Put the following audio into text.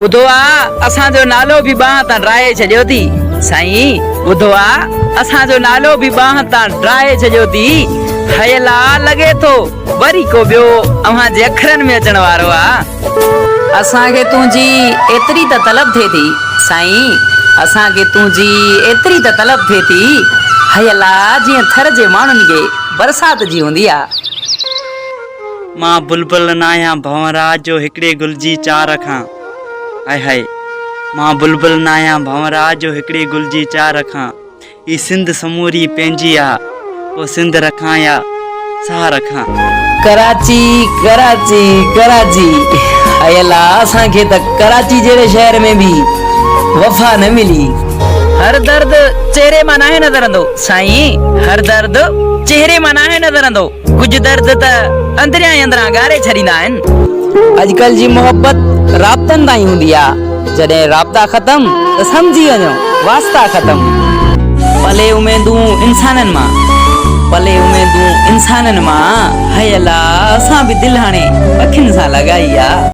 ॿुधो आ असांजो नालो बि बाह तां ड्राए छॾियो थी साईं। ॿुधो आ असांजो नालो बि बाह तां ड्राए छॾियो थी। हयला लॻे थो वरी को ॿियो अव्हां जे अखरनि में अचण वारो आ। असांखे तुंहिंजी एतिरी त तलब थिए थी साईं, असांखे तुंहिंजी एतिरी त तलब थिए थी। हयला जीअं थर जे माण्हुनि खे बरसाति जी हूंदी आ। मां बुलबुल न आहियां भंवरा जो हिकिड़े गुल जी चार खां। हाय हाय मां बुलबुल न आहियां भंवरा जो हिकिड़े गुल जी चार खां। ही सिंध समूरी पंहिंजी आ, पोइ सिंध रखां या साह रखां। कराची कराची कराची, हयला असांखे त कराची जहिड़े शहर में बि वफ़ा न मिली। हर दर्द चेहरे मां नाहे नज़र ईंदो साईं, हर दर्द चेहरे मां नाहे नज़र ईंदो। कुझु दर्द त अंदरियां ई अंदरां ॻारे छॾींदा आहिनि। अॼुकल्ह जी मोहबत राब्तनि ताईं हूंदी आ, जॾहिं राब्ता ख़तम त सम्झी वञो वास्ता ख़तम। पले उमेदूं इंसाननि मां, पले उमेदूं इंसाननि मां, हयला असां बि दिलि हाणे अखियुनि सां लॻाई आ।